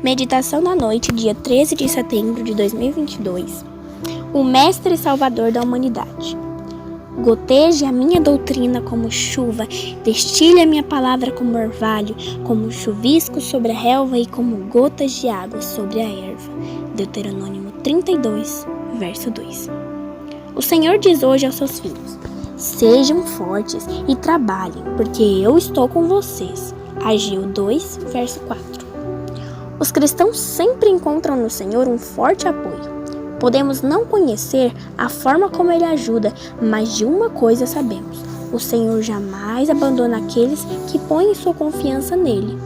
Meditação da noite, dia 13 de setembro de 2022. O Mestre e Salvador da humanidade. Goteje a minha doutrina como chuva, destile a minha palavra como orvalho, como chuvisco sobre a relva e como gotas de água sobre a erva. Deuteronômio 32, verso 2. O Senhor diz hoje aos seus filhos: sejam fortes e trabalhem, porque eu estou com vocês. Ageu 2, verso 4. Os cristãos sempre encontram no Senhor um forte apoio. Podemos não conhecer a forma como Ele ajuda, mas de uma coisa sabemos: o Senhor jamais abandona aqueles que põem sua confiança nele.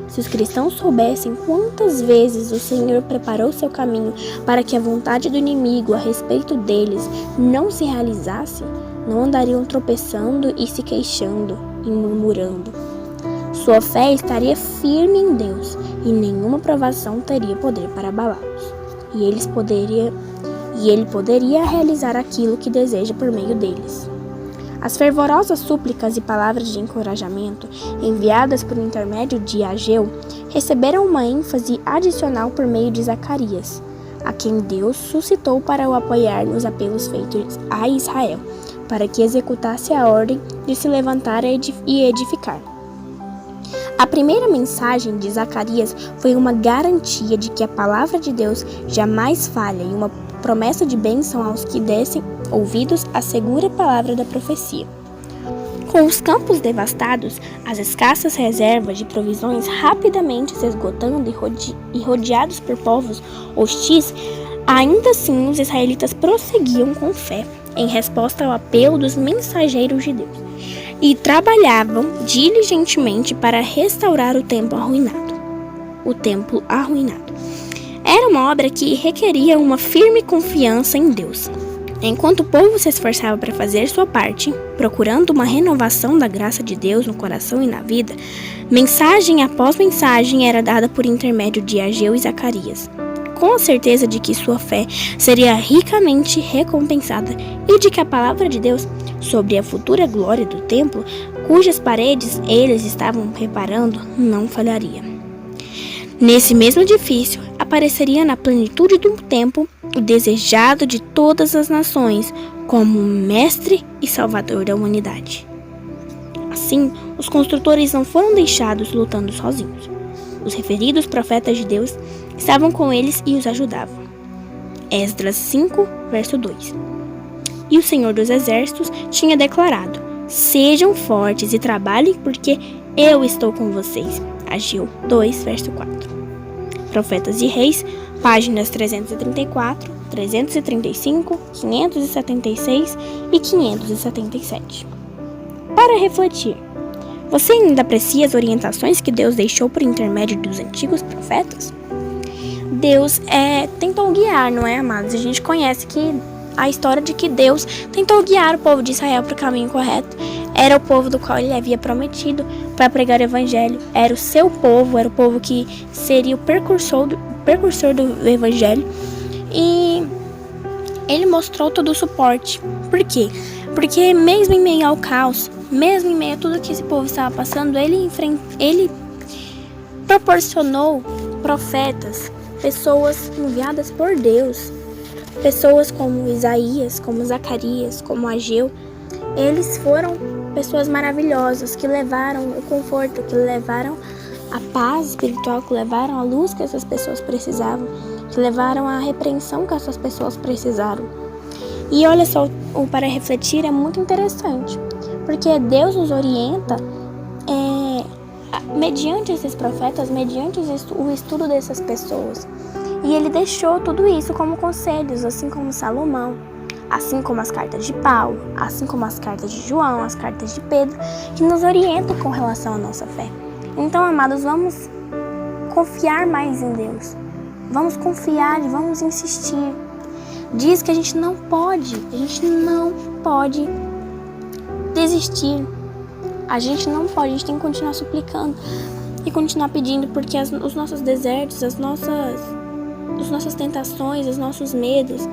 Se os cristãos soubessem quantas vezes o Senhor preparou seu caminho para que a vontade do inimigo a respeito deles não se realizasse, não andariam tropeçando e se queixando e murmurando. Sua fé estaria firme em Deus e nenhuma provação teria poder para abalá-los. E ele poderia realizar aquilo que deseja por meio deles. As fervorosas súplicas e palavras de encorajamento enviadas por intermédio de Ageu receberam uma ênfase adicional por meio de Zacarias, a quem Deus suscitou para o apoiar nos apelos feitos a Israel, para que executasse a ordem de se levantar e edificar. A primeira mensagem de Zacarias foi uma garantia de que a palavra de Deus jamais falha e uma promessa de bênção aos que dessem ouvidos à segura palavra da profecia. Com os campos devastados, as escassas reservas de provisões rapidamente se esgotando e rodeados por povos hostis, ainda assim os israelitas prosseguiam com fé em resposta ao apelo dos mensageiros de Deus e trabalhavam diligentemente para restaurar o templo arruinado. Era uma obra que requeria uma firme confiança em Deus. Enquanto o povo se esforçava para fazer sua parte, procurando uma renovação da graça de Deus no coração e na vida, mensagem após mensagem era dada por intermédio de Ageu e Zacarias, com a certeza de que sua fé seria ricamente recompensada e de que a palavra de Deus sobre a futura glória do templo, cujas paredes eles estavam reparando, não falharia. Nesse mesmo edifício, apareceria na plenitude do tempo o desejado de todas as nações como Mestre e Salvador da humanidade. Assim, os construtores não foram deixados lutando sozinhos. Os referidos profetas de Deus estavam com eles e os ajudavam. Esdras 5, verso 2. E o Senhor dos Exércitos tinha declarado: sejam fortes e trabalhem, porque eu estou com vocês. Ageu 2, verso 4. Profetas e Reis, páginas 334, 335, 576 e 577. Para refletir, você ainda aprecia as orientações que Deus deixou por intermédio dos antigos profetas? Deus tentou guiar, não é, amados? A gente conhece a história de que Deus tentou guiar o povo de Israel para o caminho correto. Era o povo do qual ele havia prometido para pregar o evangelho. Era o seu povo, era o povo que seria o precursor do evangelho. E ele mostrou todo o suporte. Por quê? Porque mesmo em meio ao caos, mesmo em meio a tudo que esse povo estava passando, ele proporcionou profetas, pessoas enviadas por Deus, pessoas como Isaías, como Zacarias, como Ageu. Eles foram pessoas maravilhosas que levaram o conforto, que levaram a paz espiritual, que levaram a luz que essas pessoas precisavam, que levaram a repreensão que essas pessoas precisaram. E olha só, o para refletir é muito interessante, porque Deus nos orienta mediante esses profetas, mediante o estudo dessas pessoas. E ele deixou tudo isso como conselhos, assim como Salomão, assim como as cartas de Paulo, assim como as cartas de João, as cartas de Pedro, que nos orientam com relação à nossa fé. Então, amados, vamos confiar mais em Deus. Vamos confiar e vamos insistir. Diz que a gente não pode desistir. A gente tem que continuar suplicando e continuar pedindo, porque os nossos desertos, as nossas tentações, os nossos medos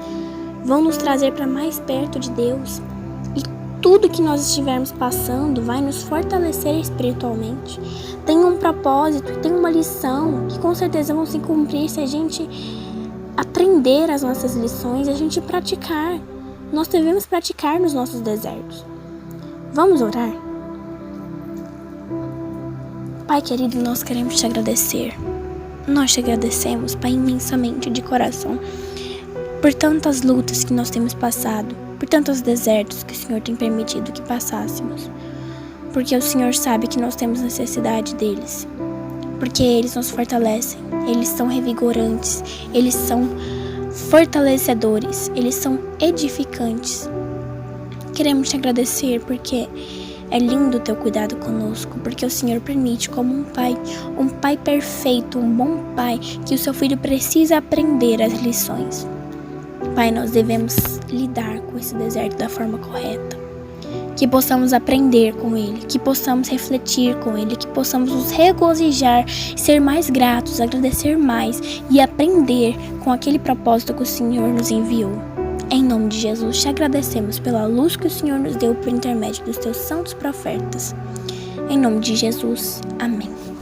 vão nos trazer para mais perto de Deus. E tudo que nós estivermos passando vai nos fortalecer espiritualmente. Tem um propósito, tem uma lição que com certeza vão se cumprir se a gente aprender as nossas lições e a gente praticar. Nós devemos praticar nos nossos desertos. Vamos orar? Pai querido, nós queremos te agradecer. Nós te agradecemos, Pai, imensamente de coração, por tantas lutas que nós temos passado, por tantos desertos que o Senhor tem permitido que passássemos. Porque o Senhor sabe que nós temos necessidade deles. Porque eles nos fortalecem, eles são revigorantes, eles são fortalecedores, eles são edificantes. Queremos te agradecer porque é lindo o teu cuidado conosco, porque o Senhor permite como um pai perfeito, um bom pai, que o seu filho precisa aprender as lições. Pai, nós devemos lidar com esse deserto da forma correta. Que possamos aprender com ele, que possamos refletir com ele, que possamos nos regozijar, ser mais gratos, agradecer mais e aprender com aquele propósito que o Senhor nos enviou. Em nome de Jesus, te agradecemos pela luz que o Senhor nos deu por intermédio dos teus santos profetas. Em nome de Jesus, amém.